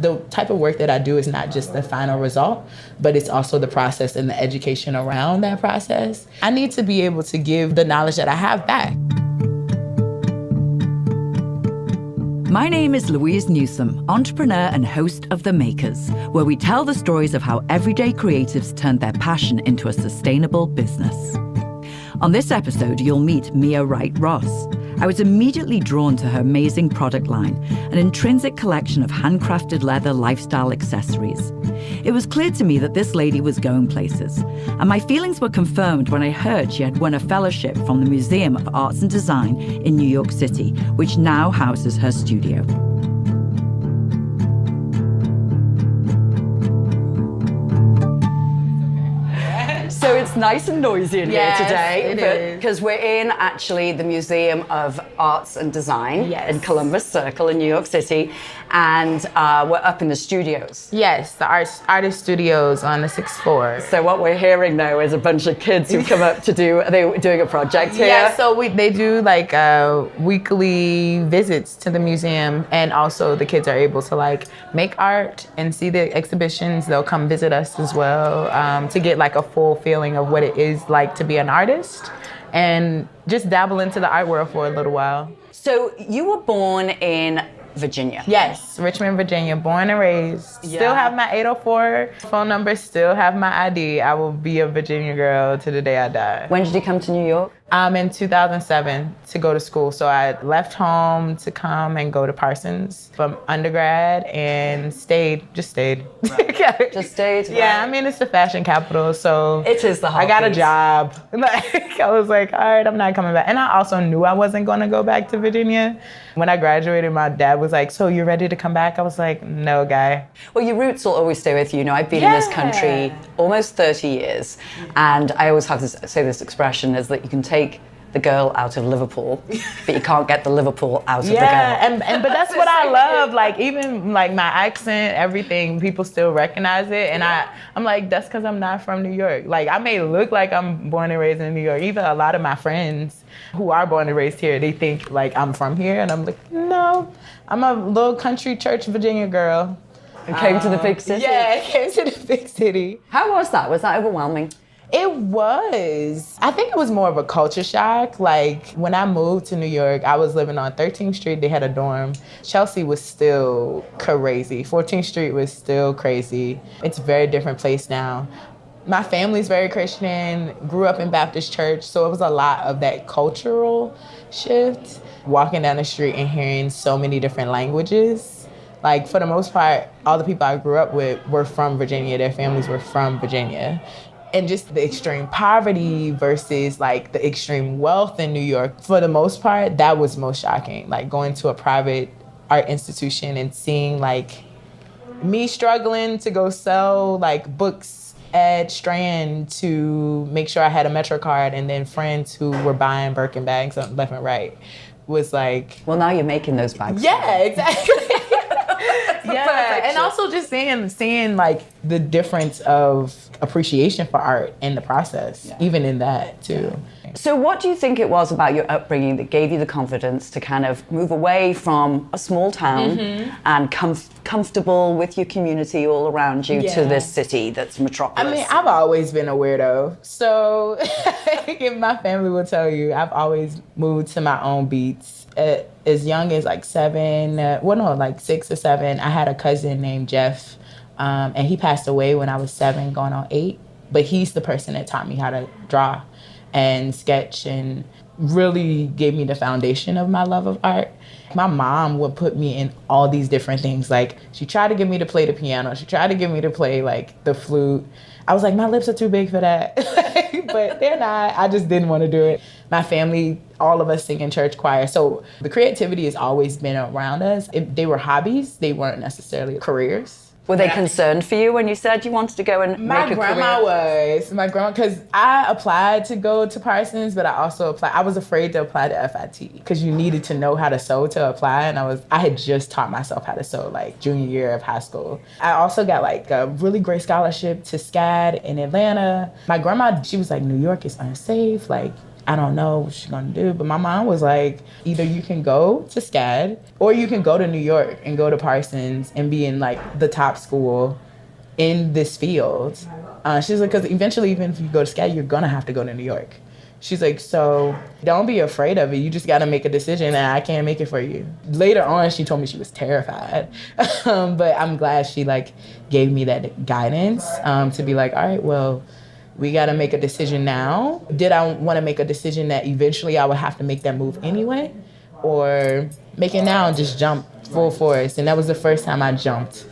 The type of work that I do is not just the final result, but it's also the process and the education around that process. I need to be able to give the knowledge that I have back. My name is Louise Newsome, entrepreneur and host of The Makers, where we tell the stories of how everyday creatives turned their passion into a sustainable business. On this episode, you'll meet Mia Wright-Ross. I was immediately drawn to her amazing product line, an intrinsic collection of handcrafted leather lifestyle accessories. It was clear to me that this lady was going places, and my feelings were confirmed when I heard she had won a fellowship from the Museum of Arts and Design in New York City, which now houses her studio. So it's nice and noisy in here today, because we're in actually the Museum of Arts and Design in Columbus Circle in New York City, and we're up in the studios. Yes, the artist studios on the 6th floor. So what we're hearing now is a bunch of kids who've come up to are they doing a project here? Yeah, so they do like weekly visits to the museum, and also the kids are able to like make art and see the exhibitions. They'll come visit us as well to get like a full feeling of what it is like to be an artist and just dabble into the art world for a little while. So you were born in Virginia? Yes, Richmond, Virginia, born and raised. Yeah. Still have my 804 phone number, still have my ID. I will be a Virginia girl to the day I die. When did you come to New York? In 2007 to go to school. So I left home to come and go to Parsons from undergrad and just stayed. Right. Just stayed? Yeah, right. I mean, it's the fashion capital, so it is the I got a job. I was like, all right, I'm not coming back. And I also knew I wasn't going to go back to Virginia. When I graduated, my dad was like, so you're ready to come back? I was like, no, guy. Well, your roots will always stay with you. You know, I've been in this country almost 30 years, and I always have to say this expression is that you can take the girl out of Liverpool, but you can't get the Liverpool out of the girl. Yeah, but that's what I love. Like, even like my accent, everything, people still recognize it. And I'm like, that's because I'm not from New York. Like, I may look like I'm born and raised in New York. Even a lot of my friends who are born and raised here, they think like I'm from here. And I'm like, no, I'm a little country church Virginia girl. And came to the big city? Yeah, I came to the big city. How was that? Was that overwhelming? It was. I think it was more of a culture shock. Like, when I moved to New York, I was living on 13th Street. They had a dorm. Chelsea was still crazy. 14th Street was still crazy. It's a very different place now. My family's very Christian, grew up in Baptist church, so it was a lot of that cultural shift. Walking down the street and hearing so many different languages. Like, for the most part, all the people I grew up with were from Virginia. Their families were from Virginia. And just the extreme poverty versus like the extreme wealth in New York, for the most part, that was most shocking. Like going to a private art institution and seeing like me struggling to go sell like books at Strand to make sure I had a Metro card, and then friends who were buying Birkin bags left and right was like... Well, now you're making those bags. Yeah, exactly. Yeah, and also just seeing like the difference of appreciation for art in the process, even in that too. So what do you think it was about your upbringing that gave you the confidence to kind of move away from a small town and comfortable with your community all around you to this city that's metropolis? I mean, I've always been a weirdo. So if my family will tell you, I've always moved to my own beats. As young as like 6 or 7, I had a cousin named Jeff, and he passed away when I was 7, going on 8. But he's the person that taught me how to draw and sketch and really gave me the foundation of my love of art. My mom would put me in all these different things. Like, she tried to get me to play the piano. She tried to get me to play like the flute. I was like, my lips are too big for that. But they're not. I just didn't want to do it. My family, all of us sing in church choir. So the creativity has always been around us. They were hobbies. They weren't necessarily careers. Were they concerned for you when you said you wanted to go and make a career? My grandma, because I applied to go to Parsons, but I was afraid to apply to FIT because you needed to know how to sew to apply. And I had just taught myself how to sew like junior year of high school. I also got like a really great scholarship to SCAD in Atlanta. My grandma, she was like, New York is unsafe. Like, I don't know what she's gonna do. But my mom was like, either you can go to SCAD or you can go to New York and go to Parsons and be in like the top school in this field. She's like, because eventually, even if you go to SCAD, you're gonna have to go to New York. She's like, so don't be afraid of it. You just gotta make a decision and I can't make it for you. Later on, she told me she was terrified. But I'm glad she like gave me that guidance to be like, all right, well, we gotta make a decision now. Did I wanna make a decision that eventually I would have to make that move anyway? Or make it now and just jump full force? And that was the first time I jumped.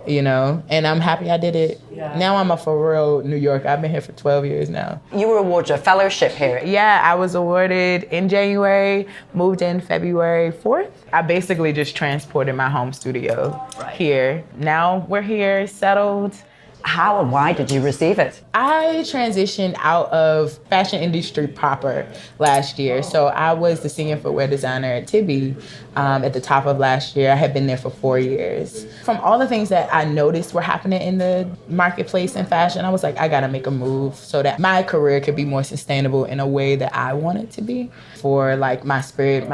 And I'm happy I did it. Yeah. Now I'm a for real New York. I've been here for 12 years now. You were awarded a fellowship here. Yeah, I was awarded in January, moved in February 4th. I basically just transported my home studio here. Now we're here, settled. How and why did you receive it? I transitioned out of fashion industry proper last year. So I was the senior footwear designer at Tibby at the top of last year. I had been there for 4 years. From all the things that I noticed were happening in the marketplace in fashion, I was like, I gotta make a move so that my career could be more sustainable in a way that I want it to be for like my spirit,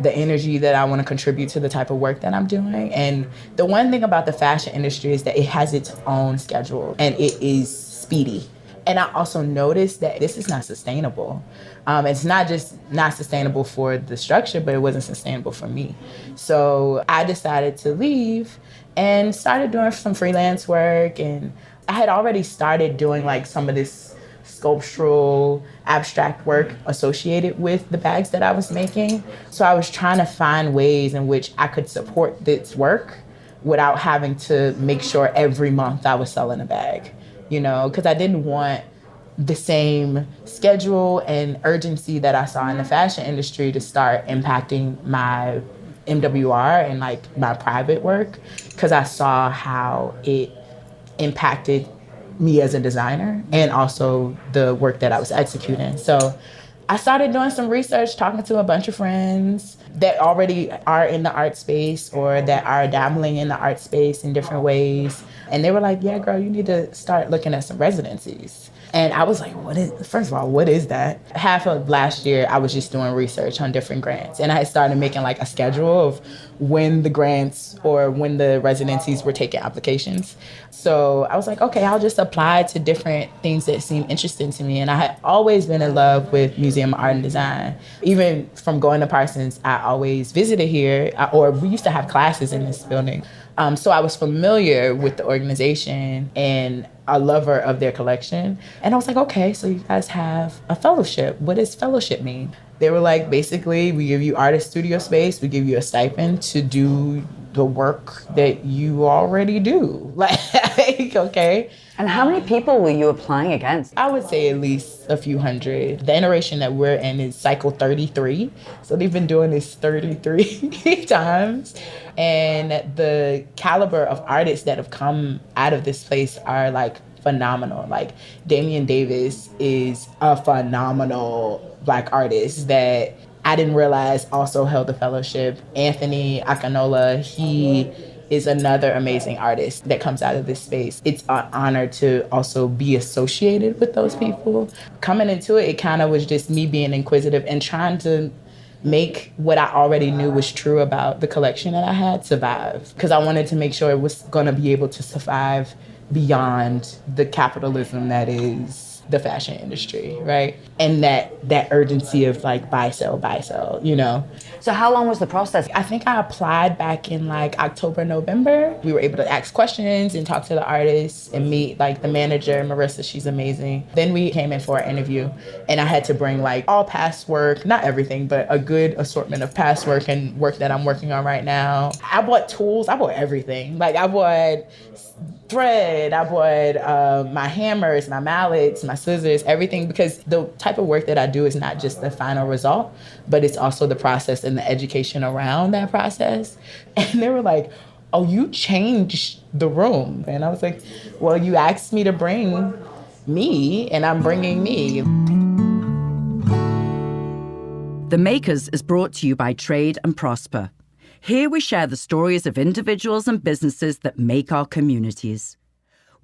the energy that I want to contribute to the type of work that I'm doing. And the one thing about the fashion industry is that it has its own schedule and it is speedy. And I also noticed that this is not sustainable. It's not just not sustainable for the structure, but it wasn't sustainable for me. So I decided to leave and started doing some freelance work. And I had already started doing like some of this sculptural, abstract work associated with the bags that I was making. So I was trying to find ways in which I could support this work without having to make sure every month I was selling a bag, because I didn't want the same schedule and urgency that I saw in the fashion industry to start impacting my MWR and like my private work, because I saw how it impacted me as a designer and also the work that I was executing. So I started doing some research, talking to a bunch of friends that already are in the art space or that are dabbling in the art space in different ways. And they were like, yeah, girl, you need to start looking at some residencies. And I was like, first of all, what is that? Half of last year, I was just doing research on different grants. And I had started making like a schedule of when the grants or when the residencies were taking applications. So I was like, okay, I'll just apply to different things that seem interesting to me. And I had always been in love with museum art and design. Even from going to Parsons, I always visited here, or we used to have classes in this building. So I was familiar with the organization and a lover of their collection. And I was like, okay, so you guys have a fellowship. What does fellowship mean? They were like, basically, we give you artist studio space. We give you a stipend to do the work that you already do. Like, okay. And how many people were you applying against? I would say at least a few hundred. The iteration that we're in is cycle 33. So they've been doing this 33 times. And the caliber of artists that have come out of this place are like phenomenal. Like Damian Davis is a phenomenal Black artist that I didn't realize also held the fellowship. Anthony Akinola, he is another amazing artist that comes out of this space. It's an honor to also be associated with those people. Coming into it, it kind of was just me being inquisitive and trying to make what I already knew was true about the collection that I had survive. Because I wanted to make sure it was going to be able to survive beyond the capitalism that is the fashion industry, right? And that urgency of like buy, sell, you know? So how long was the process? I think I applied back in like October, November. We were able to ask questions and talk to the artists and meet like the manager, Marissa, she's amazing. Then we came in for an interview and I had to bring like all past work, not everything, but a good assortment of past work and work that I'm working on right now. I bought tools, I bought everything. Like I bought thread, I bought my hammers, my mallets, my scissors, everything, because the type of work that I do is not just the final result, but it's also the process and the education around that process. And they were like, oh, you changed the room. And I was like, well, you asked me to bring me, and I'm bringing me. The Makers is brought to you by Trade and Prosper. Here we share the stories of individuals and businesses that make our communities.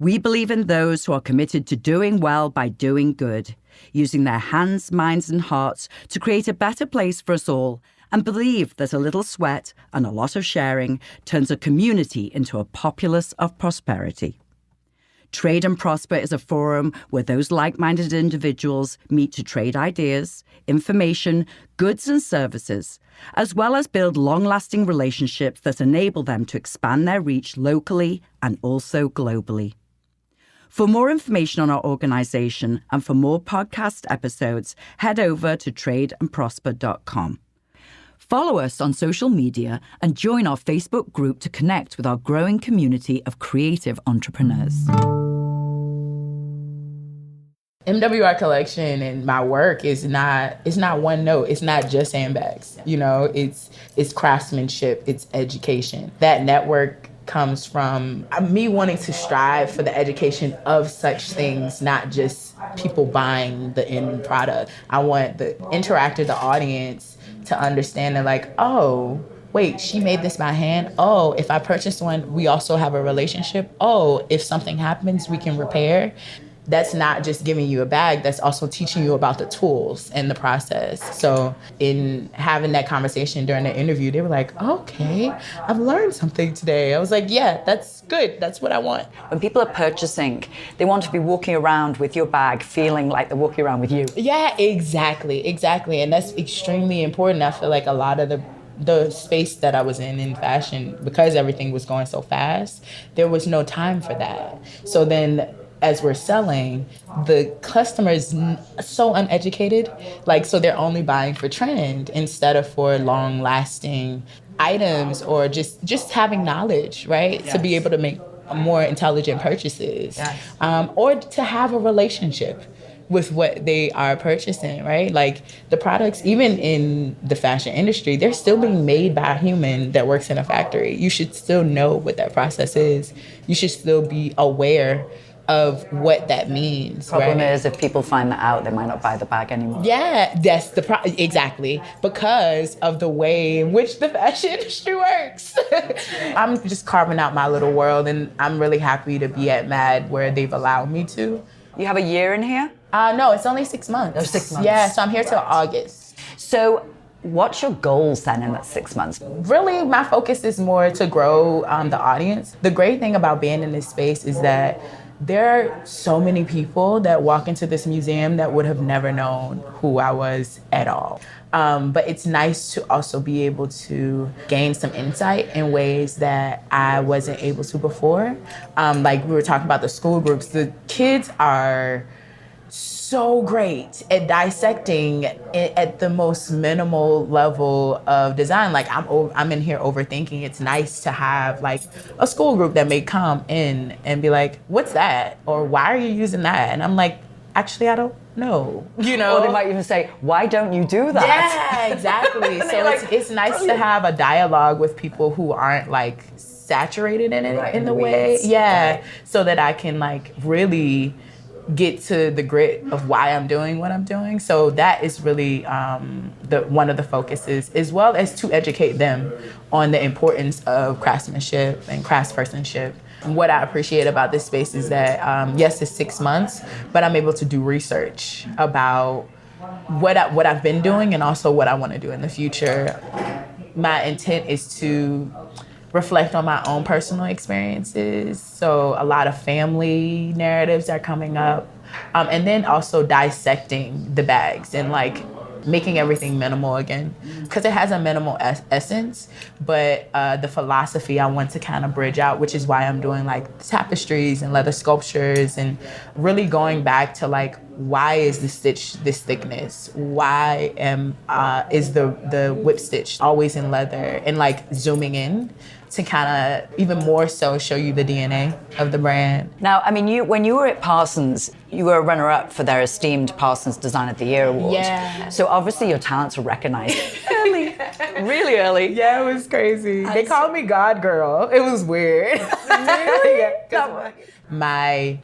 We believe in those who are committed to doing well by doing good, using their hands, minds, and hearts to create a better place for us all, and believe that a little sweat and a lot of sharing turns a community into a populace of prosperity. Trade and Prosper is a forum where those like-minded individuals meet to trade ideas, information, goods and services, as well as build long-lasting relationships that enable them to expand their reach locally and also globally. For more information on our organization and for more podcast episodes, head over to tradeandprosper.com. Follow us on social media and join our Facebook group to connect with our growing community of creative entrepreneurs. MWR collection and my work is not one note. It's not just handbags. You know, it's craftsmanship, it's education. That network comes from me wanting to strive for the education of such things, not just people buying the end product. I want the interactor, the audience, to understand that, like, oh, wait, she made this by hand. Oh, if I purchase one, we also have a relationship. Oh, if something happens, we can repair. That's not just giving you a bag, that's also teaching you about the tools and the process. So in having that conversation during the interview, they were like, okay, I've learned something today. I was like, yeah, that's good. That's what I want. When people are purchasing, they want to be walking around with your bag feeling like they're walking around with you. Yeah, exactly. And that's extremely important. I feel like a lot of the space that I was in fashion, because everything was going so fast, there was no time for that. So then as we're selling, the customer's so uneducated, like, so they're only buying for trend instead of for long-lasting items or just having knowledge, right? Yes. To be able to make more intelligent purchases, yes. Or to have a relationship with what they are purchasing, right? Like the products, even in the fashion industry, they're still being made by a human that works in a factory. You should still know what that process is. You should still be aware of what that means. Problem right? is, if people find that out, they might not buy the bag anymore. Yeah, that's the exactly, because of the way in which the fashion industry works. I'm just carving out my little world, and I'm really happy to be at MAD where they've allowed me to. You have a year in here? No, it's only 6 months. Oh, 6 months. Yeah, so I'm here till August. So what's your goals then in that 6 months? Really, my focus is more to grow the audience. The great thing about being in this space is that there are so many people that walk into this museum that would have never known who I was at all. But it's nice to also be able to gain some insight in ways that I wasn't able to before. Like we were talking about the school groups, the kids are so great at dissecting at the most minimal level of design. Like I'm in here overthinking. It's nice to have like a school group that may come in and be like, what's that? Or why are you using that? And I'm like, actually, I don't know. You know? Or they might even say, why don't you do that? Yeah, exactly. So it's nice to have a dialogue with people who aren't like saturated in it right, in the way. Yeah. Right. So that I can like really get to the grit of why I'm doing what I'm doing. So that is really one of the focuses, as well as to educate them on the importance of craftsmanship and craftspersonship. What I appreciate about this space is that, yes, it's 6 months, but I'm able to do research about what I've been doing and also what I want to do in the future. My intent is to reflect on my own personal experiences. So a lot of family narratives are coming up. And then also dissecting the bags and like making everything minimal again. Because it has a minimal essence, but the philosophy I want to kind of bridge out, which is why I'm doing like tapestries and leather sculptures and really going back to like, why is the stitch this thickness? Why is the whip stitch always in leather? And like zooming in to kind of even more so show you the DNA of the brand. Now, I mean, when you were at Parsons, you were a runner-up for their esteemed Parsons Design of the Year award. Yeah. So obviously your talents were recognized early, really early. Yeah, it was crazy. They called me God Girl. It was weird. Really? Yeah, my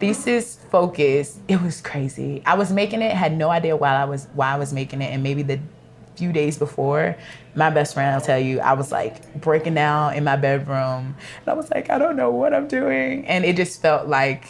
thesis focus, it was crazy. I was making it, had no idea why I was making it, and maybe the few days before, my best friend will tell you, I was like breaking down in my bedroom. And I was like, I don't know what I'm doing. And it just felt like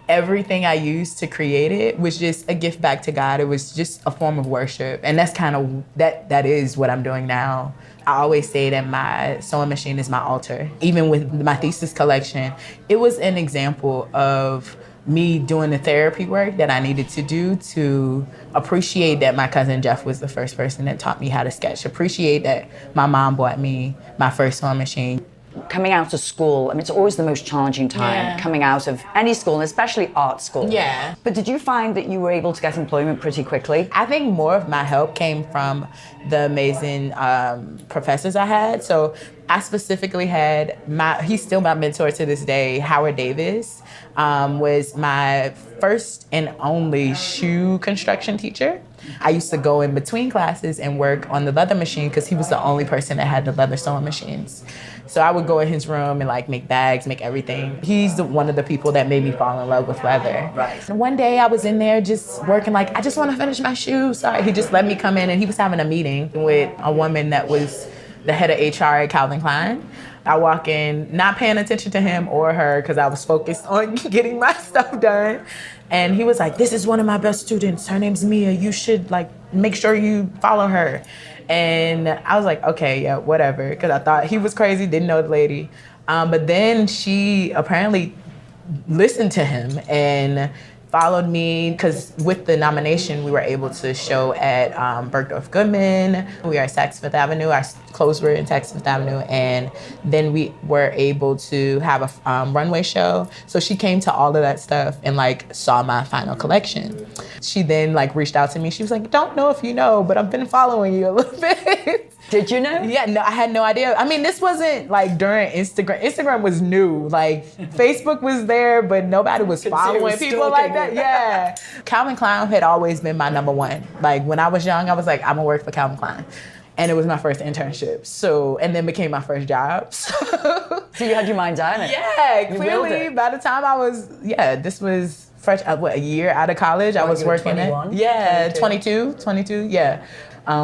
everything I used to create it was just a gift back to God. It was just a form of worship. And that's kind of, that is what I'm doing now. I always say that my sewing machine is my altar. Even with my thesis collection, it was an example of me doing the therapy work that I needed to do to appreciate that my cousin Jeff was the first person that taught me how to sketch, appreciate that my mom bought me my first sewing machine. Coming out of school, I mean, it's always the most challenging time, coming out of any school, and especially art school. Yeah. But did you find that you were able to get employment pretty quickly? I think more of my help came from the amazing professors I had. So I specifically had he's still my mentor to this day, Howard Davis, was my first and only shoe construction teacher. I used to go in between classes and work on the leather machine because he was the only person that had the leather sewing machines. So I would go in his room and like make bags, make everything. He's one of the people that made me fall in love with leather. Right. And one day I was in there just working like, I just want to finish my shoe. Sorry. He just let me come in and he was having a meeting with a woman that was the head of HR at Calvin Klein. I walk in, not paying attention to him or her because I was focused on getting my stuff done. And he was like, this is one of my best students. Her name's Mia. You should like make sure you follow her. And I was like, okay, yeah, whatever. Because I thought he was crazy, didn't know the lady. But then she apparently listened to him and followed me, because with the nomination, we were able to show at Bergdorf Goodman. We were at Saks Fifth Avenue. Our clothes were in Saks Fifth Avenue. And then we were able to have a runway show. So she came to all of that stuff and like saw my final collection. She then like reached out to me. She was like, don't know if you know, but I've been following you a little bit. Did you know? Yeah, no, I had no idea. I mean, this wasn't like during Instagram. Instagram was new. Like Facebook was there, but nobody was following people like that. Yeah. Calvin Klein had always been my number one. Like when I was young, I was like, I'm gonna work for Calvin Klein. And it was my first internship. So, and then became my first job. So you had your mind on it. Yeah, clearly by the time I was, this was fresh, a year out of college. I was working at 22, yeah.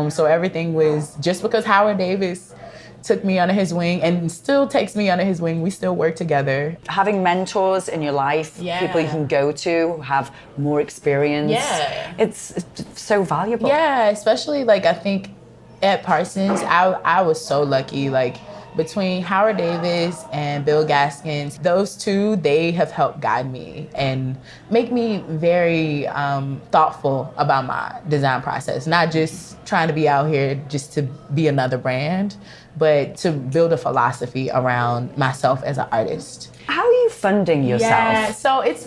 So everything was, just because Howard Davis took me under his wing and still takes me under his wing, we still work together. Having mentors in your life, people you can go to who have more experience, it's so valuable. Yeah, especially like I think at Parsons, I was so lucky. Like between Howard Davis and Bill Gaskins, those two, they have helped guide me and make me very thoughtful about my design process. Not just trying to be out here just to be another brand, but to build a philosophy around myself as an artist. How are you funding yourself? Yeah, so it's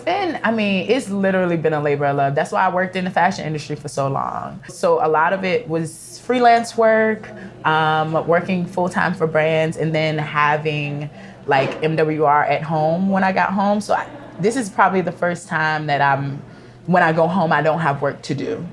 literally been a labor of love. That's why I worked in the fashion industry for so long. So a lot of it was freelance work, working full-time for brands, and then having like MWR at home when I got home. So this is probably the first time that when I go home, I don't have work to do.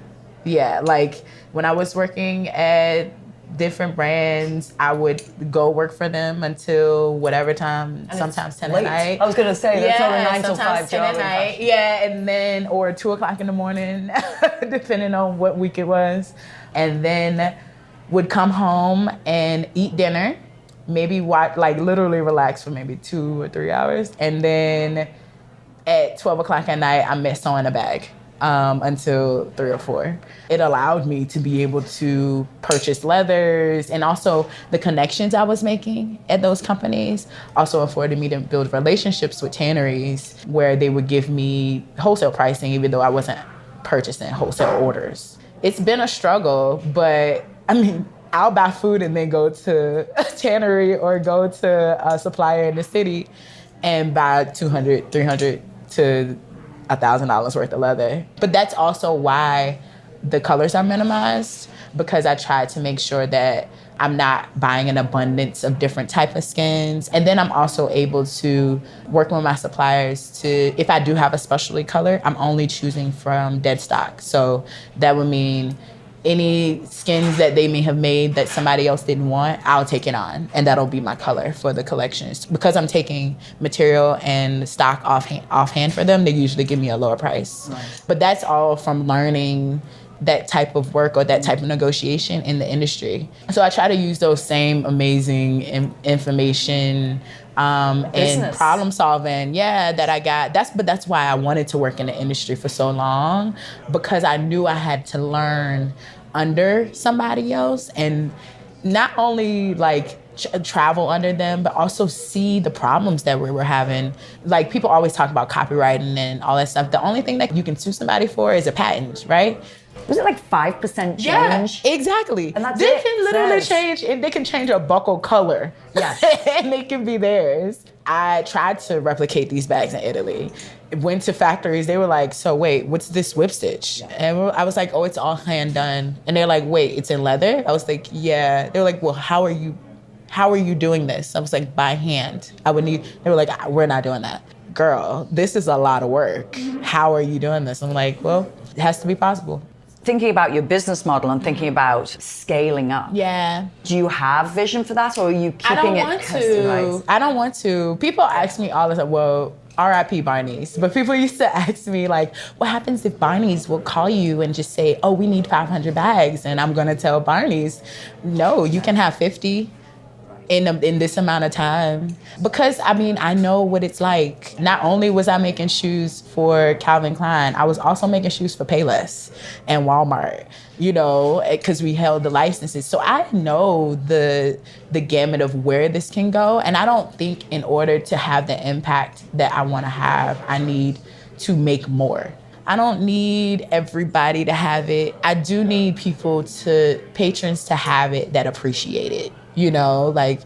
Yeah, like when I was working at different brands, I would go work for them until whatever time, and sometimes 10 at night. I was gonna say, that's not a 9 to 5 job. 10 at night, yeah, and then, or 2 o'clock in the morning, depending on what week it was. And then would come home and eat dinner, maybe watch, like literally relax for maybe 2 or 3 hours. And then at 12 o'clock at night, I'm sewing a bag. Until 3 or 4. It allowed me to be able to purchase leathers, and also the connections I was making at those companies also afforded me to build relationships with tanneries where they would give me wholesale pricing even though I wasn't purchasing wholesale orders. It's been a struggle, but I mean, I'll buy food and then go to a tannery or go to a supplier in the city and buy $200, $300 to $1,000 worth of leather. But that's also why the colors are minimized, because I try to make sure that I'm not buying an abundance of different type of skins. And then I'm also able to work with my suppliers to, if I do have a specialty color, I'm only choosing from dead stock. So that would mean any skins that they may have made that somebody else didn't want, I'll take it on. And that'll be my color for the collections. Because I'm taking material and stock offhand for them, they usually give me a lower price. Nice. But that's all from learning that type of work or that type of negotiation in the industry. So I try to use those same amazing information and problem solving, that I got. That's why I wanted to work in the industry for so long, because I knew I had to learn under somebody else and not only like travel under them, but also see the problems that we were having. Like, people always talk about copywriting and all that stuff. The only thing that you can sue somebody for is a patent, right? Was it like 5% change? Yeah, exactly. And that's they can literally change, and they can change a buckle color. Yes. And it can be theirs. I tried to replicate these bags in Italy. Went to factories, they were like, so wait, what's this whip stitch? And I was like, oh, it's all hand done. And they're like, wait, it's in leather? I was like, yeah. They were like, well, how are you doing this? I was like, by hand. They were like, we're not doing that. Girl, this is a lot of work. How are you doing this? I'm like, well, it has to be possible. Thinking about your business model and thinking about scaling up. Yeah. Do you have vision for that, or are you keeping it customized? I don't want to. People ask me all the time, well, RIP Barney's. But people used to ask me, like, what happens if Barney's will call you and just say, oh, we need 500 bags? And I'm going to tell Barney's, no, you can have 50 in this amount of time. Because, I mean, I know what it's like. Not only was I making shoes for Calvin Klein, I was also making shoes for Payless and Walmart, because we held the licenses. So I know the gamut of where this can go. And I don't think in order to have the impact that I want to have, I need to make more. I don't need everybody to have it. I do need patrons to have it that appreciate it. Like,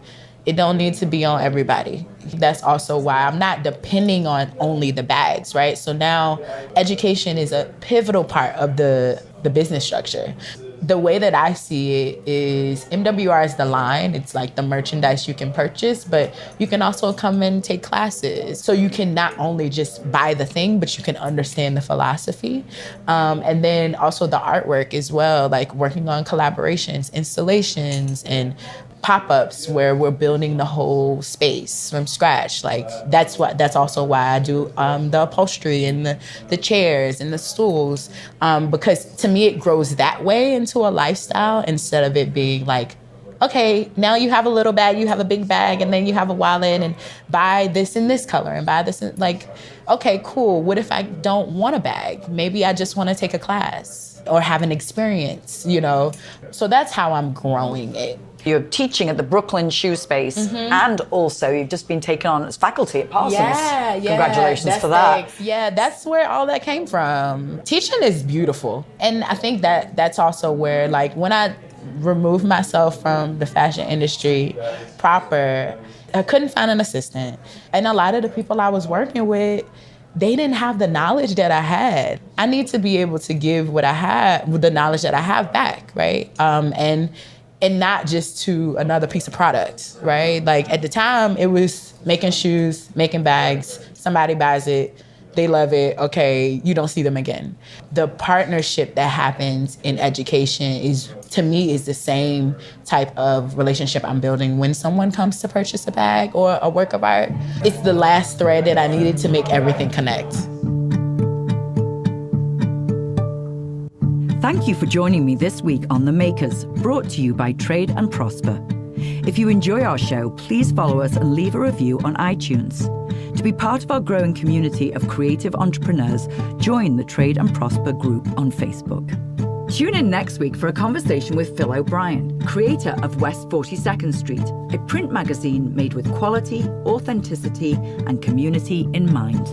it don't need to be on everybody. That's also why I'm not depending on only the bags, right? So now education is a pivotal part of the business structure. The way that I see it is MWR is the line. It's like the merchandise you can purchase, but you can also come and take classes. So you can not only just buy the thing, but you can understand the philosophy. And then also the artwork as well, like working on collaborations, installations, and pop-ups where we're building the whole space from scratch. Like, that's also why I do the upholstery and the chairs and the stools, because to me it grows that way into a lifestyle instead of it being like, okay, now you have a little bag, you have a big bag, and then you have a wallet, and buy this in this color and buy this in, like, okay, cool. What if I don't want a bag? Maybe I just want to take a class or have an experience, So that's how I'm growing it. You're teaching at the Brooklyn Shoe Space, and also you've just been taken on as faculty at Parsons. Yeah. Congratulations for that. Yeah, that's where all that came from. Teaching is beautiful. And I think that's also where, like, when I removed myself from the fashion industry proper, I couldn't find an assistant. And a lot of the people I was working with, they didn't have the knowledge that I had. I need to be able to give what I had, with the knowledge that I have back, right? And not just to another piece of product, right? Like, at the time, it was making shoes, making bags, somebody buys it, they love it, okay, you don't see them again. The partnership that happens in education to me, is the same type of relationship I'm building when someone comes to purchase a bag or a work of art. It's the last thread that I needed to make everything connect. Thank you for joining me this week on The Makers, brought to you by Trade and Prosper. If you enjoy our show, please follow us and leave a review on iTunes. To be part of our growing community of creative entrepreneurs, join the Trade and Prosper group on Facebook. Tune in next week for a conversation with Phil O'Brien, creator of West 42nd Street, a print magazine made with quality, authenticity, and community in mind.